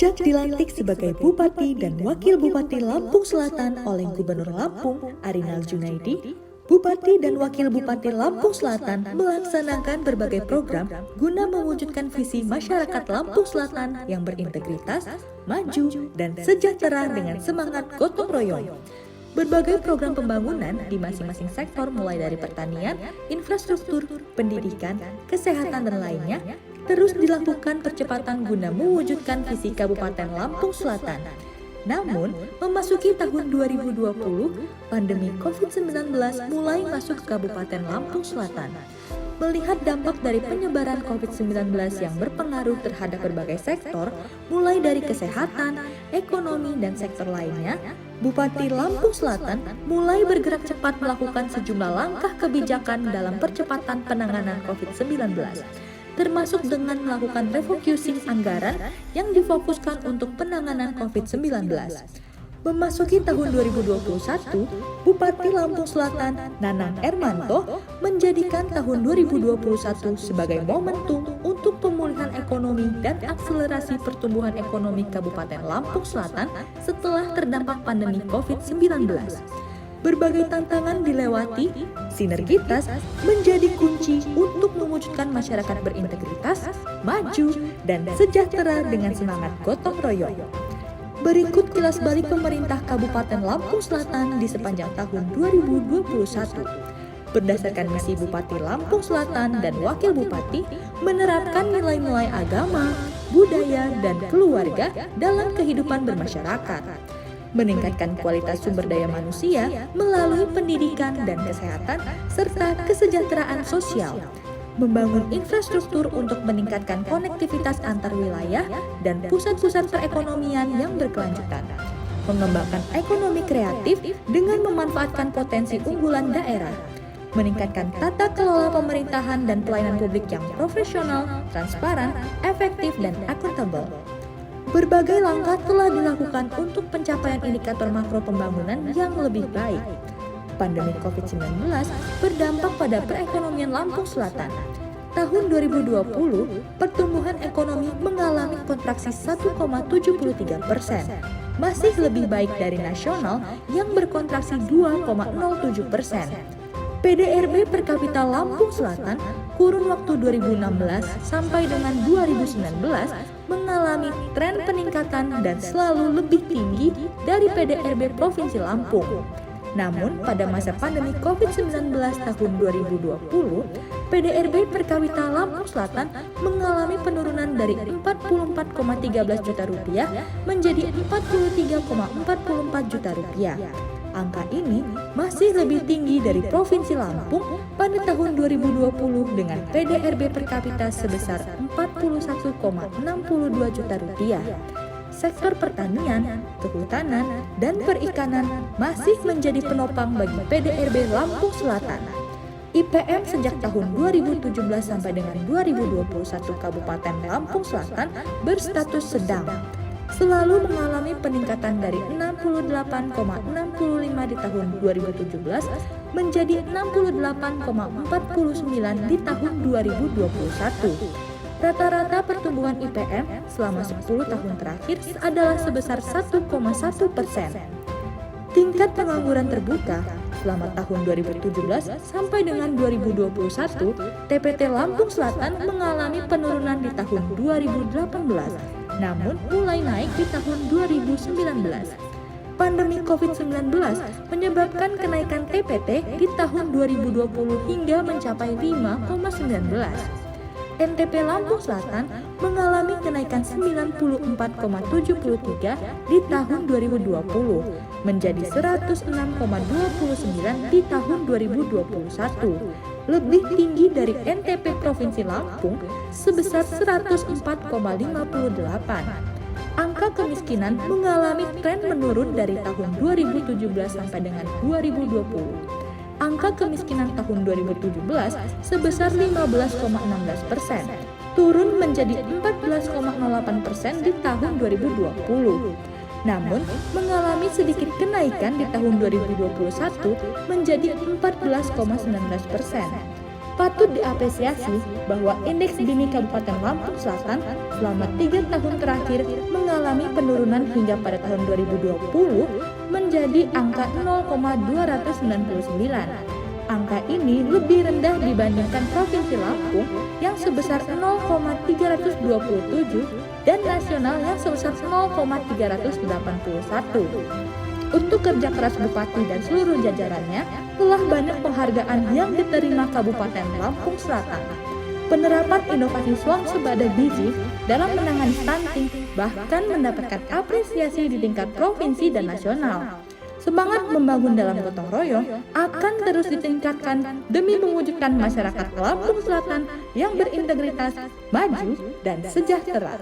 Sejak dilantik sebagai Bupati dan Wakil Bupati Lampung Selatan oleh Gubernur Lampung, Arinal Junaidi, Bupati dan Wakil Bupati Lampung Selatan melaksanakan berbagai program guna mewujudkan visi masyarakat Lampung Selatan yang berintegritas, maju, dan sejahtera dengan semangat gotong royong. Berbagai program pembangunan di masing-masing sektor mulai dari pertanian, infrastruktur, pendidikan, kesehatan, dan lainnya terus dilakukan percepatan guna mewujudkan visi Kabupaten Lampung Selatan. Namun, memasuki tahun 2020, pandemi COVID-19 mulai masuk ke Kabupaten Lampung Selatan. Melihat dampak dari penyebaran COVID-19 yang berpengaruh terhadap berbagai sektor, mulai dari kesehatan, ekonomi, dan sektor lainnya, Bupati Lampung Selatan mulai bergerak cepat melakukan sejumlah langkah kebijakan dalam percepatan penanganan COVID-19. Termasuk dengan melakukan refocusing anggaran yang difokuskan untuk penanganan COVID-19. Memasuki tahun 2021, Bupati Lampung Selatan, Nanang Ermanto, menjadikan tahun 2021 sebagai momentum untuk pemulihan ekonomi dan akselerasi pertumbuhan ekonomi Kabupaten Lampung Selatan setelah terdampak pandemi COVID-19. Berbagai tantangan dilewati, sinergitas menjadi kunci untuk mewujudkan masyarakat berintegritas, maju, dan sejahtera dengan semangat gotong royong. Berikut kilas balik pemerintah Kabupaten Lampung Selatan di sepanjang tahun 2021. Berdasarkan misi Bupati Lampung Selatan dan Wakil Bupati menerapkan nilai-nilai agama, budaya, dan keluarga dalam kehidupan bermasyarakat. Meningkatkan kualitas sumber daya manusia melalui pendidikan dan kesehatan serta kesejahteraan sosial, membangun infrastruktur untuk meningkatkan konektivitas antar wilayah dan pusat-pusat perekonomian yang berkelanjutan, mengembangkan ekonomi kreatif dengan memanfaatkan potensi unggulan daerah, meningkatkan tata kelola pemerintahan dan pelayanan publik yang profesional, transparan, efektif, dan akuntabel. Berbagai langkah telah dilakukan untuk pencapaian indikator makro pembangunan yang lebih baik. Pandemi COVID-19 berdampak pada perekonomian Lampung Selatan. Tahun 2020, pertumbuhan ekonomi mengalami kontraksi 1,73%, masih lebih baik dari nasional yang berkontraksi 2,07%. PDRB per kapita Lampung Selatan kurun waktu 2016 sampai dengan 2019 mengalami tren peningkatan dan selalu lebih tinggi dari PDRB Provinsi Lampung. Namun, pada masa pandemi COVID-19 tahun 2020, PDRB per kapita Lampung Selatan mengalami penurunan dari 44,13 juta rupiah menjadi 43,44 juta rupiah. Angka ini masih lebih tinggi dari Provinsi Lampung pada tahun 2020 dengan PDRB per kapita sebesar 41,62 juta rupiah. Sektor pertanian, kehutanan, dan perikanan masih menjadi penopang bagi PDRB Lampung Selatan. IPM sejak tahun 2017 sampai dengan 2021 Kabupaten Lampung Selatan berstatus sedang, selalu mengalami peningkatan dari 68,65 di tahun 2017 menjadi 68,49 di tahun 2021. Rata-rata pertumbuhan IPM selama 10 tahun terakhir adalah sebesar 1,1%. Tingkat pengangguran terbuka selama tahun 2017 sampai dengan 2021, TPT Lampung Selatan mengalami penurunan di tahun 2018. Namun mulai naik di tahun 2019. Pandemi COVID-19 menyebabkan kenaikan TPT di tahun 2020 hingga mencapai 5,19. NTP Lampung Selatan mengalami kenaikan 94,73 di tahun 2020 menjadi 106,29 di tahun 2021. Lebih tinggi dari NTP Provinsi Lampung sebesar 104,58. Angka kemiskinan mengalami tren menurun dari tahun 2017 sampai dengan 2020. Angka kemiskinan tahun 2017 sebesar 15,16%, turun menjadi 14,08% di tahun 2020. Namun, mengalami sedikit kenaikan di tahun 2021 menjadi 14,19%. Patut diapresiasi bahwa indeks Gini Kabupaten Lampung Selatan selama 3 tahun terakhir mengalami penurunan hingga pada tahun 2020 menjadi angka 0,299. Angka ini lebih rendah dibandingkan Provinsi Lampung yang sebesar 0,327 dan nasional yang sebesar 0,381. Untuk kerja keras Bupati dan seluruh jajarannya, telah banyak penghargaan yang diterima Kabupaten Lampung Selatan. Penerapan inovasi swasembada gizi dalam menangani stunting bahkan mendapatkan apresiasi di tingkat provinsi dan nasional. Semangat membangun dalam gotong royong akan terus ditingkatkan demi mewujudkan masyarakat Lampung Selatan yang berintegritas, maju, dan sejahtera.